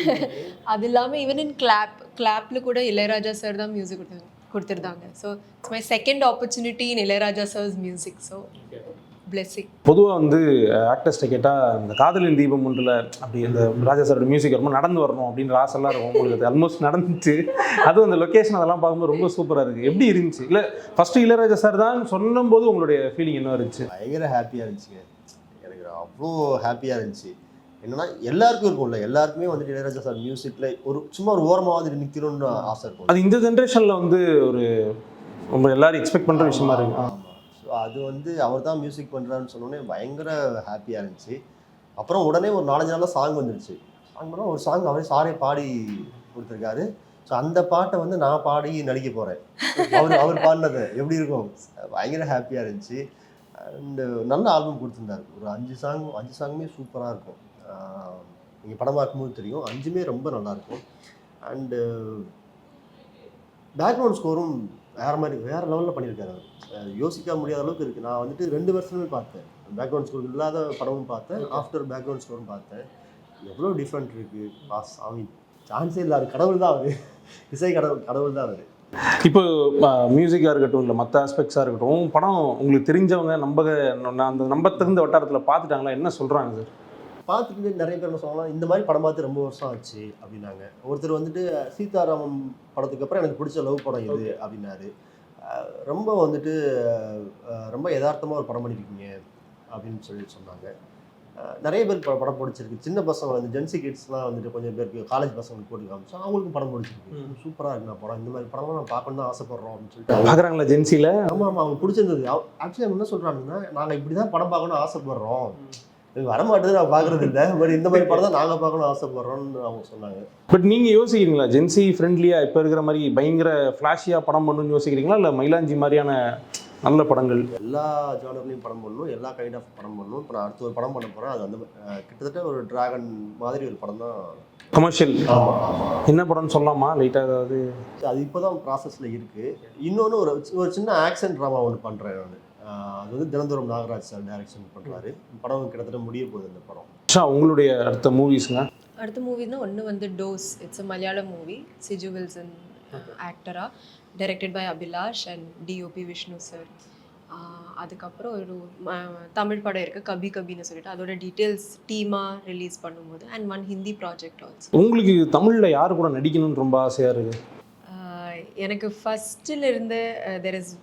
[SPEAKER 4] அது இல்லாமல் ஈவன் இன் கிளாப்பில் கூட இளையராஜா சார் தான் மியூசிக் கொடுத்துருந்தாங்க. So it's my second opportunity in Ilaiyaraaja sir's music. So blessing.
[SPEAKER 2] பொதுவாக வந்து ஆக்டர்ஸ்ட்டை கேட்டால் இந்த காதலின் தீபம் ஒன்றில் அப்படி இந்த ராஜா சாரோட மியூசிக் ரொம்ப நடந்து வரணும் அப்படின்ற ஆசைலாம் இருக்கும். உங்களுக்கு ஆல்மோஸ்ட் நடந்துச்சு. அதுவும் அந்த லொக்கேஷன் அதெல்லாம் பார்க்கும்போது ரொம்ப சூப்பராக இருக்குது. எப்படி இருந்துச்சு? இல்லை ஃபஸ்ட்டு இளையராஜா சார் தான் சொல்லும்போது உங்களுடைய ஃபீலிங் என்ன இருந்துச்சு?
[SPEAKER 5] பயங்கர ஹாப்பியாக இருந்துச்சுங்க. எனக்கு அவ்வளோ ஹாப்பியாக இருந்துச்சு. என்னன்னா எல்லாருக்கும் இருக்கும்ல, எல்லாருக்குமே வந்துட்டு இளையராஜா சார் மியூசிக்கில் சும்மா ஒரு ஓரமாக வந்துட்டு நிற்கணும்னு ஆசை இருக்கும்.
[SPEAKER 2] அது இந்த ஜென்ரேஷனில் வந்து ஒரு ரொம்ப எல்லாரும் எக்ஸ்பெக்ட் பண்ணுற விஷயமா இருக்கு.
[SPEAKER 5] ஆமாம். ஸோ அது வந்து அவர் தான் மியூசிக் பண்ணுறாருன்னு சொன்னோன்னே பயங்கர ஹாப்பியாக இருந்துச்சு. அப்புறம் உடனே ஒரு 4-5 நாளில் சாங் வந்துருச்சு. சாங் பண்ணால் ஒரு சாங் அவரே சாரே பாடி கொடுத்துருக்காரு. ஸோ அந்த பாட்டை வந்து நான் பாடி நடிக்க போகிறேன். அவர் பாடினது எப்படி இருக்கும்? பயங்கர ஹாப்பியாக இருந்துச்சு. அண்டு நல்ல ஆல்பம் கொடுத்துருந்தாரு. ஒரு 5 சாங்குமே சூப்பராக இருக்கும். நீங்கள் படம் பார்க்கும்போது தெரியும், 5மே ரொம்ப நல்லாயிருக்கும். அண்டு பேக்ரவுண்ட் ஸ்கோரும் வேறு லெவலில் பண்ணியிருக்காரு. யோசிக்க முடியாத அளவுக்கு இருக்குது. நான் வந்துட்டு 2 வருஷமே பார்த்தேன். பேக்ரவுண்ட் ஸ்கோர் இல்லாத படமும் பார்த்தேன், ஆஃப்டர் பேக்ரவுண்ட் ஸ்கோரும் பார்த்தேன். எவ்வளோ டிஃப்ரெண்ட் இருக்குது. சாமி சான்ஸே இல்லை. அது கடவுள் தான் அவர். இசை கடவுள் தான் அவர்.
[SPEAKER 2] இப்போ மியூசிக்காக இருக்கட்டும் இல்லை மற்ற ஆஸ்பெக்ட்ஸாக இருக்கட்டும், படம் உங்களுக்கு தெரிஞ்சவங்க அந்த நம்பத்திருந்த வட்டாரத்தில் பார்த்துட்டாங்களா, என்ன சொல்கிறாங்க சார்?
[SPEAKER 5] பார்த்துட்டு நிறைய பேர் என்ன சொன்னாங்கன்னா, இந்த மாதிரி படம் பார்த்து ரொம்ப வருஷம் ஆச்சு அப்படின்னாங்க. ஒருத்தர் வந்துட்டு சீதாராமம் படத்துக்கு அப்புறம் எனக்கு பிடிச்ச லவ் படம் இது அப்படின்னாரு. ரொம்ப வந்துட்டு ரொம்ப யதார்த்தமாக ஒரு படம் பண்ணியிருக்கீங்க அப்படின்னு சொன்னாங்க. நிறைய பேர் படம் பிடிச்சிருக்கு. சின்ன பசங்க வந்து ஜென்சி கிட்ஸ்லாம் வந்துட்டு கொஞ்சம் பேருக்கு காலேஜ் பசங்களுக்கு போட்டு காமிச்சோம், அவங்களுக்கும் படம் பிடிச்சிருக்கு. சூப்பராக இருக்கு நான் படம், இந்த மாதிரி படம்லாம் நான் பார்க்கணும் தான் ஆசைப்படுறோம் அப்படின்னு சொல்லிட்டு
[SPEAKER 2] பார்க்குறாங்களா ஜென்சியில்?
[SPEAKER 5] ஆமாம் அவங்க பிடிச்சிருந்தது. ஆக்சுவலி அவங்க என்ன சொல்கிறாங்கன்னா, நாங்கள் இப்படி தான் படம் பார்க்கணும்னு ஆசைப்படுறோம், வரமாட்டேது நான் பார்க்குறது இல்லை, பட் இந்த மாதிரி படம் தான் நாங்கள் பார்க்கணும் ஆசைப்படுறோம்னு அவங்க சொன்னாங்க.
[SPEAKER 2] பட் நீங்கள் யோசிக்கிறீங்களா ஜென்சி ஃப்ரெண்ட்லியாக இப்போ இருக்கிற மாதிரி பயங்கர ஃப்ளாஷியாக படம் பண்ணணும்னு யோசிக்கிறீங்களா, இல்லை மயிலாஞ்சி மாதிரியான நல்ல படங்கள்
[SPEAKER 5] எல்லா ஜானர்லையும் படம் பண்ணணும், எல்லா கைண்ட் ஆஃப் படம் பண்ணணும்? இப்போ நான் அடுத்து ஒரு படம் பண்ண போகிறேன், அது வந்து கிட்டத்தட்ட ஒரு டிராகன் மாதிரி ஒரு படம் தான்.
[SPEAKER 2] கமர்ஷியல்?
[SPEAKER 5] ஆமாம் ஆமாம்.
[SPEAKER 2] என்ன படம்னு சொல்லலாமா லைட்டாக ஏதாவது?
[SPEAKER 5] அது இப்போ தான் ப்ராசஸில் இருக்குது. இன்னொன்று ஒரு சின்ன ஆக்ஷன் ட்ராமா ஒன்று பண்ணுறேன் நான். அது வந்து தினந்தோறும் நாகராஜ் சார் டைரக்ஷன் பண்ணுறாரு. படம் கிட்டத்தட்ட முடிய போகுது இந்த படம்.
[SPEAKER 2] உங்களுடைய அடுத்த மூவிஸ்ங்க?
[SPEAKER 4] அடுத்த மூவினா ஒன்று வந்து டோஸ். It's a Malayalam movie. Siju Wilson ஆக்டராக, directed by Abhilash and DOP Vishnu sir. அதுக்கப்புறம் ஒரு தமிழ் படம் இருக்குது கபி கபின்னு சொல்லிட்டு, அதோட டீட்டெயில்ஸ் டீமாக ரிலீஸ் பண்ணும்போது, and one Hindi project also.
[SPEAKER 2] உங்களுக்கு தமிழில் யார் கூட நடிக்கணும்னு ரொம்ப ஆசையாக இருக்குது?
[SPEAKER 4] எனக்கு ஃபஸ்ட்டில் இருந்து there is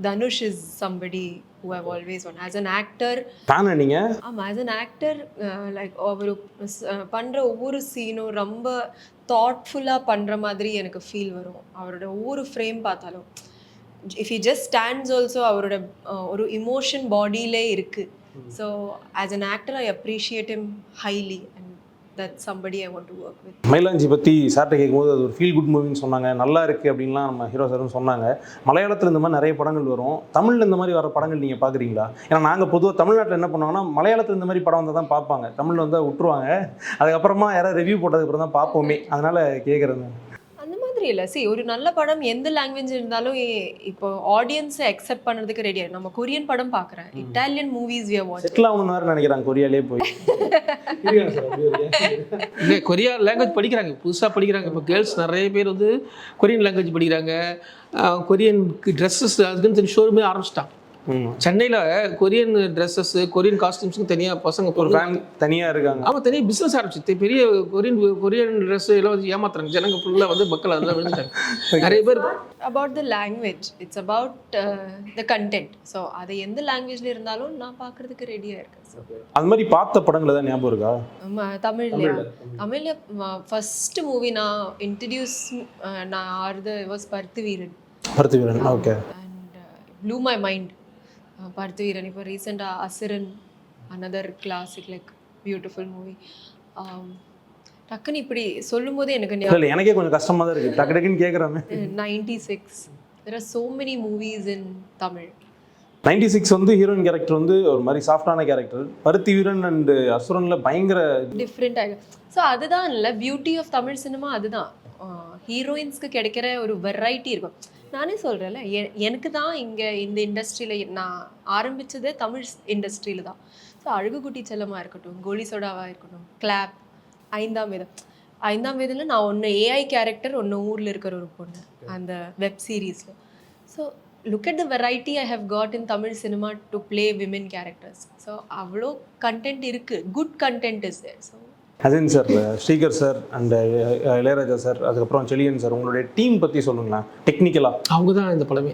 [SPEAKER 4] Dhanush is somebody who I've always wanted. As an actor,
[SPEAKER 2] தானே நீங்கள்?
[SPEAKER 4] ஆமாம், as an actor, லைக் அவர் பண்ணுற ஒவ்வொரு சீனும் ரொம்ப தாட்ஃபுல்லாக பண்ணுற மாதிரி எனக்கு ஃபீல் வரும். அவரோட ஒவ்வொரு ஃப்ரேம் பார்த்தாலும், if he just stands also அவரோட ஒரு இமோஷன் பாடியிலே இருக்குது. So as an actor I appreciate him highly, and that's somebody I want to work with.
[SPEAKER 2] மயிலாஞ்சி பற்றி சார்ட்ட கேட்கும்போது அது ஒரு ஃபீல் குட் மூவின்னு சொன்னாங்க, நல்லா இருக்குது அப்படின்லாம் நம்ம ஹீரோ சாரும் சொன்னாங்க. மலையாளத்தில் இந்த மாதிரி நிறைய படங்கள் வரும், தமிழில் இந்த மாதிரி வர படங்கள் நீங்கள் பார்க்குறீங்களா? ஏன்னா நாங்கள் பொதுவாக தமிழ்நாட்டில் என்ன பண்ணுவாங்கன்னா, மலையாளத்தில் இந்த மாதிரி படம் வந்தால் தான் பார்ப்பாங்க, தமிழில் வந்தால் விட்டுருவாங்க, அதுக்கப்புறமா யாராவது ரிவ்யூ போட்டதுக்கப்புறம் தான் பார்ப்போமே, அதனால் கேட்குறேன்.
[SPEAKER 4] அந்த மாதிரி இல்லை. ஒரு நல்ல படம் எந்த லாங்குவேஜ் இருந்தாலும் இப்போ ஆடியன்ஸை அக்செப்ட் பண்ணுறதுக்கு ரெடியாக. நம்ம கொரியன் படம் பார்க்குறேன், இட்டாலியன் மூவிஸ் வி ஆர் வாட்சிங்.
[SPEAKER 2] செட்டில் ஆகணும்னு வேறு நினைக்கிறாங்க கொரியாலே போய்.
[SPEAKER 3] இல்லை, கொரியா லாங்குவேஜ் படிக்கிறாங்க, புதுசாக படிக்கிறாங்க. இப்போ கேர்ள்ஸ் நிறைய பேர் வந்து கொரியன் லாங்குவேஜ் படிக்கிறாங்க. கொரியனுக்கு ட்ரெஸ்ஸஸ் அதுக்குன்னு சொல்லி ஷோரூமே ஆரம்பிச்சிட்டாங்க. சென்னையில் கொரியன் ட்ரெஸ்ஸஸ், கொரியன் காஸ்டியூம்ஸுக்கு தனியாக பசங்க
[SPEAKER 2] ஒரு ஃபேன் தனியாக இருக்காங்க.
[SPEAKER 3] ஆமாம், தனியாக பிஸ்னஸ் ஆரம்பிச்சு பெரிய கொரியன் ட்ரெஸ் எல்லாம் வந்து ஏமாத்துறாங்க ஜனங்க ஃபுல்லாக வந்து மக்கள் அதெல்லாம் விழுந்துட்டாங்க நிறைய பேர்.
[SPEAKER 4] About the language, it's about the content. So அதை எந்த லாங்குவேஜில் இருந்தாலும் நான் பார்க்குறதுக்கு ரெடியாக இருக்கேன். ஸோ
[SPEAKER 2] அது மாதிரி பார்த்த படங்கள் தான் ஞாபகம் இருக்கா?
[SPEAKER 4] தமிழ்ல ஃபர்ஸ்ட் மூவி நான் இன்ட்ரடியூஸ் நான் ஆறுது வாஸ் பருத்தி வீரன்.
[SPEAKER 2] Okay.
[SPEAKER 4] And blue my mind. பருத்தி வீரன். இப்போ ரீசெண்டாக அசுரன், another classic, like beautiful movie. டக்குன்னு இப்படி சொல்லும் போது எனக்கு
[SPEAKER 2] எனக்கே கொஞ்சம் கஷ்டமாக தான் இருக்குது, டக்கு டக்குன்னு கேட்குறாங்க.
[SPEAKER 4] 96 there are so many movies in Tamil.
[SPEAKER 2] 96 வந்து ஹீரோயின் கேரக்டர் வந்து ஒரு மாதிரி சாஃப்டான கேரக்டர். பருத்தி வீரன் அண்ட் அசுரனில் பயங்கர
[SPEAKER 4] டிஃப்ரெண்ட் ஆகிடும். ஸோ அதுதான் இல்லை பியூட்டி ஆஃப் தமிழ் சினிமா, அதுதான் ஹீரோயின்ஸ்க்கு கிடைக்கிற ஒரு வெரைட்டி இருக்கும். நானே சொல்கிறேன்ல, எனக்கு தான் இங்கே இந்த இண்டஸ்ட்ரியில் நான் ஆரம்பித்ததே தமிழ் இண்டஸ்ட்ரியில் தான். ஸோ அழகுக்குட்டி செல்லமாக இருக்கட்டும், கோலி சோடாவாக இருக்கட்டும், கிளாப், ஐந்தாம் வேதத்தில் நான் ஒன்று ஏஐ கேரக்டர், ஒன்று ஊரில் இருக்கிற ஒரு பொண்ணு அந்த வெப் சீரீஸில். So look at the variety I have got in Tamil cinema to play women characters. So அவ்வளோ கண்டென்ட் இருக்குது, good content is there. So
[SPEAKER 2] Ajin sir, Srikar sir and Ilaiyaraaja sir, அதுக்கப்புறம் செலியன் சார், உங்களுடைய டீம் பற்றி சொல்லுங்களேன் டெக்னிக்கலாக.
[SPEAKER 3] அவங்க தான் இந்த படமே.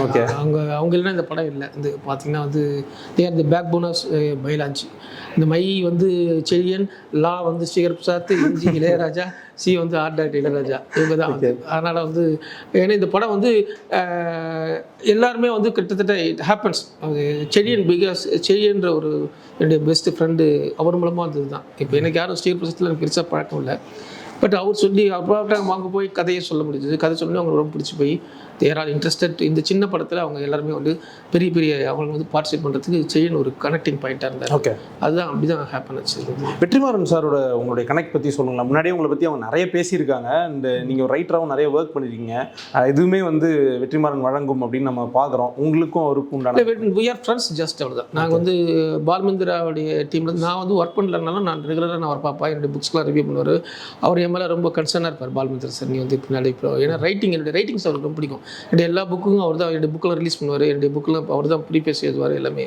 [SPEAKER 2] ஓகே.
[SPEAKER 3] அவங்க இல்லைன்னா இந்த படம் இல்லை. இந்த பார்த்தீங்கன்னா வந்து தேர் தி பேக் போன் ஆஃப் மயிலாஞ்சி. இந்த மை வந்து செலியன், லா வந்து ஸ்ரீகர் பிரசாத், எம்ஜி இளையராஜா, சி வந்து ஆர்ட் டைரக்டர் இளையராஜா, இவங்க தான். அதனால் வந்து ஏன்னா இந்த படம் வந்து எல்லாருமே வந்து கிட்டத்தட்ட இட் ஹேப்பன்ஸ். அது செலியன் பிகாஸ் செலியன்ற ஒரு என்னுடைய பெஸ்ட் ஃப்ரெண்டு, அவர் மூலமாக வந்தது தான். இப்போ எனக்கு யாரும் ஸ்ரீகர் பிரசாத்தில் எனக்கு பெருசாக பழக்கம் இல்லை. பட் அவர் சொல்லி அப்புறம் அங்கே போய் கதையை சொல்ல முடிஞ்சது. கதை சொல்லி அவங்க ரொம்ப பிடிச்சி போய் தேர் ஆர் இன்ட்ரெஸ்டட். இந்த சின்ன படத்தில் அவங்க எல்லாருமே வந்து பெரிய அவங்க வந்து பார்ட்டிசிபேட் பண்ணுறதுக்கு செயின் ஒரு கனெக்டிங் பாயிண்ட்டாக இருந்தார்.
[SPEAKER 2] ஓகே,
[SPEAKER 3] அதுதான் அப்படி தான் ஹேப்பன் ஆச்சு.
[SPEAKER 2] வெற்றிமாறன் சாரோட உங்களுடைய கனெக்ட் பற்றி சொல்லுங்களா? முன்னாடியே உங்களை பற்றி அவங்க நிறைய பேசியிருக்காங்க, அண்ட் நீங்கள் ஒரு ரைட்டராகவும் நிறைய ஒர்க் பண்ணியிருக்கீங்க. எதுவுமே வந்து வெற்றிமாறன் வழங்கும் அப்படின்னு நம்ம பார்க்குறோம். உங்களுக்கும் அவருக்கும் உண்டான
[SPEAKER 3] வி ஆர் ஃப்ரெண்ட்ஸ், ஜஸ்ட் அவ்வளோதான். நாங்கள் வந்து பால்மந்திராவுடைய டீமில் நான் வந்து ஒர்க் பண்ணலனாலும் நான் ரெகுலராக நான் அவர் பார்ப்பேன், என்னுடைய புக்ஸ்லாம் ரிவ்யூ பண்ணுவார். அவர் என் மேலே ரொம்ப கன்சர்னாக இருப்பார் பாலுமந்திர சார். நீ வந்து பின்னாடி இப்போ ஏன்னா என்னுடைய ரைட்டிங்ஸ் அவருக்கு ரொம்ப பிடிக்கும். என்னுடைய எல்லா புக்கும் அவர் தான், என்னுடைய புக்கெலாம் ரிலீஸ் பண்ணுவார், என்னுடைய புக்கெலாம் அவர் தான் ப்ரீபேஸ் எழுதுவார் எல்லாமே.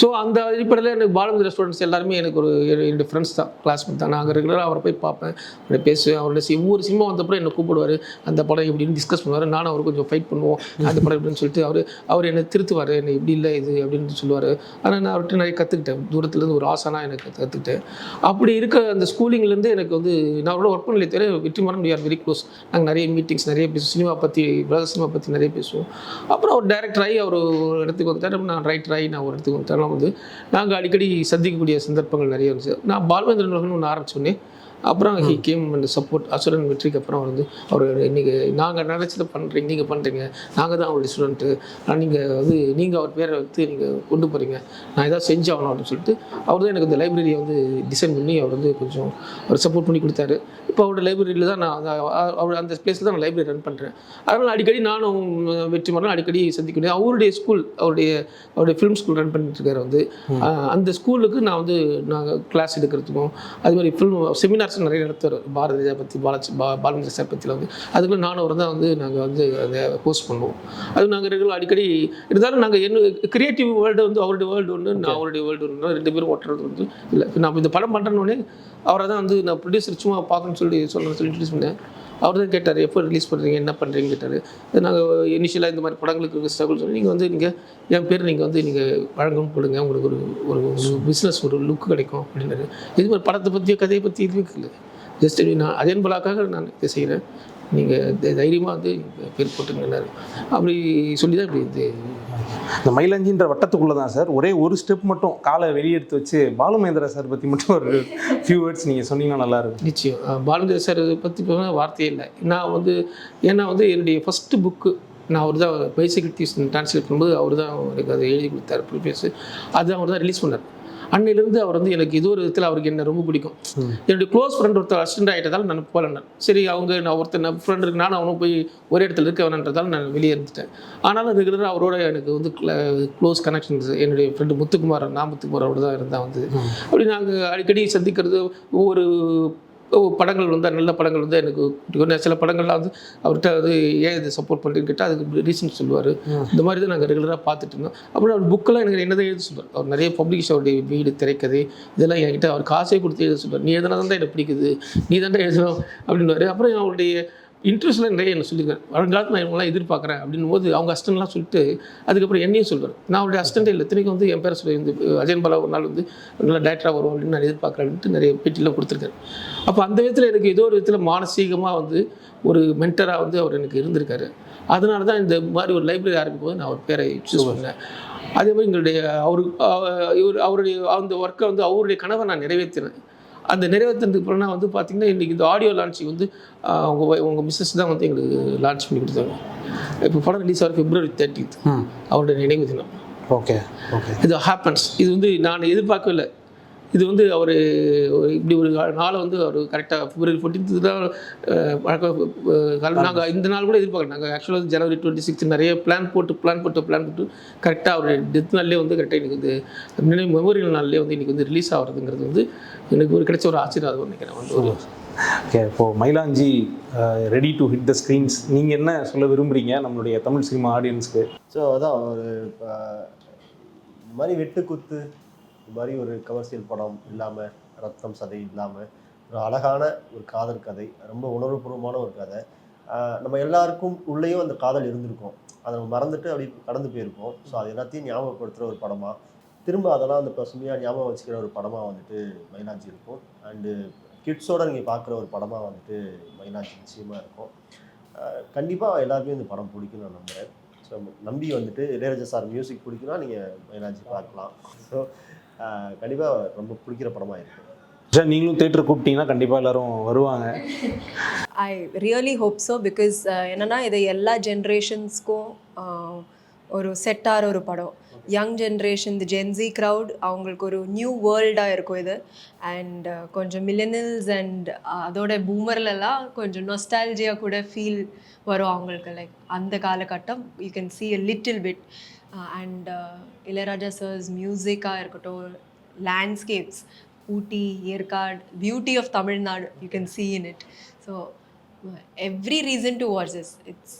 [SPEAKER 3] ஸோ அந்த அடிப்படையில் எனக்கு பாலுமந்திர ஸ்டூடெண்ட்ஸ் எல்லாருமே எனக்கு என்னுடைய ஃப்ரெண்ட்ஸ் தான், கிளாஸ்மேட் தான். நாங்கள் ரெகுலராக அவரை போய் பார்ப்பேன், அவரை பேசுவேன். அவருடைய ஒவ்வொரு சினிமா வந்தப்பறம் என்னை கூப்பிடுவார், அந்த படம் எப்படின்னு டிஸ்கஸ் பண்ணுவார். நானும் அவர் கொஞ்சம் ஃபைட் பண்ணுவோம், அந்த படம் எப்படின்னு சொல்லிட்டு அவர் என்னை திருத்துவார், என்னை இப்படி இல்லை இது அப்படின்னு சொல்லுவார். ஆனால் நான் அவர்கிட்ட நிறைய கற்றுக்கிட்டேன், தூரத்துலேருந்து ஒரு ஆசானா எனக்கு கற்றுக்கிட்டேன். அப்படி இருக்க அந்த ஸ்கூலிங்லேருந்து எனக்கு வந்து நான் அவரோட ஒர்க் பண்ணல தவிர Vetrimaaran we are very close. நாங்கள் நிறைய மீட்டிங்ஸ் நிறைய பேசுவோம், சினிமா பற்றி, பிரதர் சினிமா பற்றி நிறைய பேசுவோம். அப்புறம் அவர் டைரக்டர் ஆகி அவர் ஒரு இடத்துக்கு வந்துட்டார், நான் ரைட்டர் ஆகி நான் ஒரு இடத்துக்கு வந்துட்டேன். வந்து நாங்கள் அடிக்கடி சந்திக்கக்கூடிய சந்தர்ப்பங்கள் நிறைய இருந்துச்சு. நான் பாலுமேந்திரன் ஒன்று ஆரம்பிச்சோன்னே அப்புறம் ஹி கேம் அண்ட் சப்போர்ட். அசுரன் வெற்றிக்கு அப்புறம் வந்து அவர் இன்றைக்கி நாங்கள் நினச்சதை பண்ணுறீங்க, நீங்கள் பண்ணுறீங்க, நாங்கள் தான் அவருடைய ஸ்டூடெண்ட்டு, நீங்கள் அவர் பேரை வந்து நீங்கள் கொண்டு போகிறீங்க, நான் ஏதாவது செஞ்சாகணும் அப்படின்னு சொல்லிட்டு அவர் தான் எனக்கு இந்த லைப்ரரியை வந்து டிசைன் பண்ணி அவர் வந்து கொஞ்சம் அவர் சப்போர்ட் பண்ணி கொடுத்தாரு. இப்போ அவரோட லைப்ரரியில் தான் நான் அவர் அந்த ஸ்பேஸில் தான் நான் லைப்ரரி ரன் பண்ணுறேன். அதனால் அடிக்கடி நானும் வெற்றிமாறன் அடிக்கடி சந்திக்க முடியாது. அவருடைய ஸ்கூல், அவருடைய ஃபிலிம் ஸ்கூல் ரன் பண்ணிட்டுருக்காரு. வந்து அந்த ஸ்கூலுக்கு நான் வந்து நாங்கள் கிளாஸ் எடுக்கிறதுக்கும் அது மாதிரி ஃபிலிம் செமினார்ஸ் நிறைய நடத்துவார். பாரதியா பற்றி, பாலுமந்திர சார் பற்றியில் வந்து அதுக்குள்ள நானும் அவர் தான் வந்து நாங்கள் வந்து அதை ஹோஸ்ட் பண்ணுவோம். அது நாங்கள் ரெகுலர் அடிக்கடி இருந்தாலும் நாங்கள் என்ன கிரியேட்டிவ் வேர்ல்டு வந்து அவருடைய வேர்ல்டு ஒன்று, நான் அவருடைய வேர்ல்டு ஒன்று, ரெண்டு பேரும் ஒட்டுறது வந்து இல்லை. நான் இந்த படம் பண்ணுறேன்னொடனே அவரை தான் வந்து நான் ப்ரொடியூசர் சும்மா பார்க்கணும்னு சொல்லி இன்ட்ரடியூஸ் பண்ணேன். அவர் தான் கேட்டார், எப்போ ரிலீஸ் பண்ணுறீங்க, என்ன பண்ணுறீங்கன்னு கேட்டார். நாங்கள் இனிஷியலாக இந்த மாதிரி படங்களுக்கு ஸ்ட்ரகிள் சொல்லி நீங்கள் என் பேர் நீங்கள் வந்து வழங்கவும் கொடுங்க, உங்களுக்கு ஒரு பிஸ்னஸ் ஒரு லுக் கிடைக்கும் அப்படின்னாரு. இது மாதிரி படத்தை பற்றியோ கதையை பற்றி இதுவே இல்லை, ஜஸ்ட் நான் அதே என்பலாக்காக நான் இதை செய்கிறேன், நீங்கள் தைரியமாக வந்து பேர் போட்டுங்கன்னாரு. அப்படி சொல்லி தான் இப்படி
[SPEAKER 2] இந்த மயிலாஞ்சின்ற வட்டத்துக்குள்ளே தான் சார் ஒரே ஒரு ஸ்டெப் மட்டும் காலை வெளியெடுத்து வச்சு பாலுமேந்திர சார் பற்றி மட்டும் ஒரு ஃபியூ வேர்ட்ஸ் நீங்கள் சொன்னீங்கன்னா நல்லாயிருக்கும்.
[SPEAKER 3] நிச்சயம். பாலுமேந்திர சார் பற்றி வார்த்தையே இல்லை. நான் வந்து ஏன்னா வந்து என்னுடைய ஃபஸ்ட்டு புக்கு நான் அவர் தான் பைசைக்கிள் தீவ்ஸ் ட்ரான்ஸ்லேட் பண்ணும்போது அவர் தான் எனக்கு அதை எழுதி கொடுத்தாரு ப்ரீவியஸ். அதுதான் அவர் தான் ரிலீஸ் பண்ணார். அன்னையிலேருந்து அவர் வந்து எனக்கு ஏதோ ஒரு விதத்தில் அவருக்கு என்ன ரொம்ப பிடிக்கும். என்னுடைய க்ளோஸ் ஃப்ரெண்ட் ஒருத்தர் அசிஸ்டன்ட் ஆகிட்டதால் நான் போகலன்னேன். சரி நான் ஒருத்தர் ஃப்ரெண்ட் இருக்கு, நானும் அவனும் போய் ஒரே இடத்துல இருக்க வேணான்றதால் நான் வெளியே இருந்துட்டேன். ஆனாலும் ரெகுலராக அவரோட எனக்கு வந்து க்ளோஸ் கனெக்ஷன்ஸ். என்னுடைய ஃப்ரெண்டு முத்துக்குமார் அவரோட தான் இருந்தால் வந்து அப்படி நாங்கள் அடிக்கடி சந்திக்கிறது. ஒவ்வொரு படங்கள் வந்து நல்ல படங்கள் வந்து எனக்கு சில படங்கள்லாம் வந்து அவர்கிட்ட வந்து ஏன் இது சப்போர்ட் பண்ணுறீன்னு கேட்டால் அதுக்கு ரீசன் சொல்லுவார். இந்த மாதிரி தான் நாங்கள் ரெகுலராக பார்த்துட்டு இருந்தோம். அப்புறம் அவர் புக்கெல்லாம் எனக்கு என்னதான் எழுத சொல்லுவார். அவர் நிறைய பப்ளிகேஷன், அவருடைய வீடு, திரைக்கதை இதெல்லாம் என்கிட்ட அவர் காசே கொடுத்து எழுத சொல்லுவார். நீ எதனா தான் எனக்கு பிடிக்குது, நீ தான் எழுதணும் அப்படின்வாரு. அப்புறம் அவருடைய இன்ட்ரெஸ்ட்லாம் நிறைய என்ன சொல்லியிருக்காரு. வருங்காலத்தில் நான் இவங்களாம் எதிர்பார்க்குறேன் அப்படின்னும் போது அவங்க அசிஸ்டன்ட்லாம் சொல்லிட்டு அதுக்கப்புறம் என்னையும் சொல்லுவார். நான் அவருடைய அசிஸ்டன்ட் இல்லை, இத்தனைக்கும் வந்து என் பேரை சொல்லி இந்த அஜயன் பாலா ஒரு நாள் வந்து நல்லா டேரக்டராக வரும் அப்படின்னு நான் எதிர்பார்க்குறேன் அப்படின்ட்டு நிறைய பேட்டிலாம் கொடுத்துருக்காரு. அப்போ அந்த விதத்தில் எனக்கு ஏதோ ஒரு விதத்தில் மானசீகமாக வந்து ஒரு மென்டராக வந்து அவர் எனக்கு இருந்திருக்காரு. அதனால தான் இந்த மாதிரி ஒரு லைப்ரரி ஆரம்பிக்கும் போது நான் அவர் பேரை சூஸ் பண்ணேன். அதே மாதிரி எங்களுடைய அவருடைய அந்த ஒர்க்கை வந்து அவருடைய கனவை நான் நிறைவேற்றினேன். அந்த நிறைவேற்றதுக்கு அப்புறம்னா வந்து பார்த்திங்கன்னா இன்றைக்கி இந்த ஆடியோ லான்ச்சிங் வந்து உங்கள் மிஸ்ஸஸ் தான் வந்து எங்களுக்கு லான்ச் பண்ணி கொடுத்தாங்க. இப்போ படம் ரிலீஸ் ஆகிற February 30th அவருடைய நினைவு தினம்.
[SPEAKER 2] ஓகே.
[SPEAKER 3] இது ஹேப்பன்ஸ். இது வந்து நான் எதிர்பார்க்கவே இல்லை. இது வந்து அவர் இப்படி ஒரு நாளை வந்து அவர் கரெக்டாக February 14th தான் நாங்கள் இந்த நாள் கூட எதிர்பார்க்கல. நாங்கள் ஆக்சுவலாக January 26 நிறைய பிளான் போட்டு கரெக்டாக அவருடைய டெத் நாள்லேயே வந்து கரெக்டாக எனக்கு வந்து நினைவு மெமோரியல் நாள்லேயே வந்து இன்றைக்கி வந்து ரிலீஸ் ஆகிறதுங்கிறது வந்து எனக்கு ஒரு கிடைச்ச ஒரு ஆசீர்வாதம் நினைக்கிறேன் வந்து ஒரு.
[SPEAKER 2] ஓகே, இப்போது Mylanchi ready to hit the screens, நீங்கள் என்ன சொல்ல விரும்புகிறீங்க நம்மளுடைய தமிழ் சினிமா ஆடியன்ஸ்க்கு?
[SPEAKER 5] ஸோ அதான் ஒரு இந்த மாதிரி வெட்டுக்குத்து, இது மாதிரி ஒரு கமர்ஷியல் படம் இல்லாமல், ரத்தம் சதை இல்லாமல், ஒரு அழகான ஒரு காதல் கதை, ரொம்ப உணர்வுபூர்வமான ஒரு கதை. நம்ம எல்லாருக்கும் உள்ளேயும் அந்த காதல் இருந்திருக்கும், அதை நம்ம மறந்துட்டு அப்படி கடந்து போயிருக்கோம். ஸோ அது எல்லாத்தையும் ஞாபகப்படுத்துகிற ஒரு படமாக, திரும்ப அதெல்லாம் அந்த பசுமையாக ஞாபகம் வச்சுக்கிற ஒரு படமாக வந்துட்டு மயிலாஞ்சி இருக்கும். அண்டு கிட்ஸோடு நீங்கள் பார்க்குற ஒரு படமாக வந்துட்டு மயிலாஞ்சி நிச்சயமாக இருக்கும். கண்டிப்பாக எல்லாருமே இந்த படம் பிடிக்கும்னு நான் நம்புகிறேன். ஸோ நம்பி வந்துட்டு இளையராஜா சார் மியூசிக் பிடிக்குன்னா நீங்கள் மயிலாஞ்சி பார்க்கலாம். ஸோ கண்டிப்பாக ரொம்ப பிடிக்கிற படமாக இருக்குது.
[SPEAKER 2] சார் நீங்களும் தேட்டர் கூப்பிட்டீங்கன்னா கண்டிப்பாக எல்லோரும் வருவாங்க.
[SPEAKER 4] I really hope so. Because என்னென்னா இது எல்லா ஜென்ரேஷன்ஸ்க்கும் ஒரு செட்டாகிற ஒரு படம். யங் ஜென்ரேஷன், தி ஜென்ஸி க்ரௌட், அவங்களுக்கு ஒரு நியூ வேர்ல்டாக இருக்கும் இது. அண்ட் கொஞ்சம் மில்லினியல்ஸ் அண்ட் அதோட பூமர்லலாம் கொஞ்சம் நொஸ்டால்ஜியாக கூட ஃபீல் வரும் அவங்களுக்கு. லைக் அந்த காலகட்டம் you can see a little bit. And Ilaiyaraaja sir's மியூசிக்காக இருக்கட்டும், landscapes, Ooty, Yercaud, beauty of Tamil Nadu you can see in it. So every reason to watch this. It's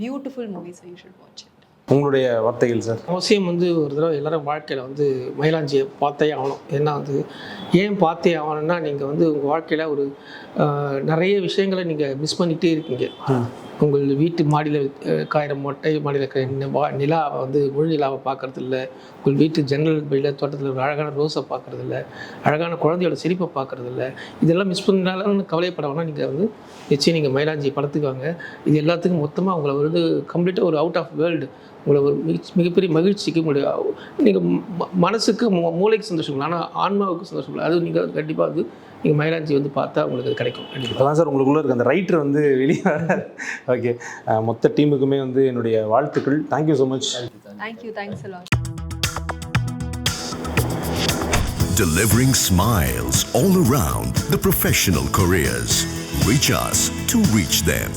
[SPEAKER 4] beautiful movie, so you should watch it.
[SPEAKER 2] உங்களுடைய வார்த்தைகள் சார்.
[SPEAKER 3] அவசியம் வந்து ஒரு தடவை எல்லாரும் வாழ்க்கையில் வந்து மயிலாஞ்சியை பார்த்தே ஆகணும். ஏன்னா வந்து ஏன் பார்த்தே ஆகணும்னா, நீங்கள் வந்து உங்கள் வாழ்க்கையில் ஒரு நிறைய விஷயங்களை நீங்கள் மிஸ் பண்ணிகிட்டே இருக்கீங்க. உங்கள் வீட்டு மாடியில் காயிற மொட்டை மாடியில் இருக்கிற நிலாவை வந்து முழு நிலாவை பார்க்குறது இல்லை, உங்கள் வீட்டு ஜன்னல் வெளியில் தோட்டத்தில் ஒரு அழகான ரோஸை பார்க்குறது இல்லை, அழகான குழந்தையோட சிரிப்பை பார்க்குறது இல்லை. இதெல்லாம் மிஸ் பண்ணாலும் கவலைப்படணும்னா நீங்கள் வந்து நிச்சயம் நீங்கள் மயிலாஞ்சி படத்துக்கு வாங்க. இது எல்லாத்துக்கும் மொத்தமாக உங்களை வந்து கம்ப்ளீட்டாக ஒரு அவுட் ஆஃப் வேர்ல்டு, உங்களை ஒரு மிகப்பெரிய மகிழ்ச்சிக்கு உங்களுடைய நீங்கள் மனசுக்கு மூளைக்கு சந்தோஷம், ஆனால் ஆன்மாவுக்கு சந்தோஷம். அது நீங்கள் கண்டிப்பாக வந்து நீங்கள் மயிலாஞ்சி வந்து பார்த்தா உங்களுக்கு அது கிடைக்கும்.
[SPEAKER 2] இப்போ தான் சார் உங்களுக்குள்ளே இருக்க அந்த ரைட்டர் வந்து வெளியே வர. ஓகே, மொத்த டீமுக்குமே வந்து என்னுடைய வாழ்த்துக்கள். Thank you so much.
[SPEAKER 4] Thank you, thanks a lot.
[SPEAKER 1] Delivering smiles all around the professional careers. Reach us to reach them.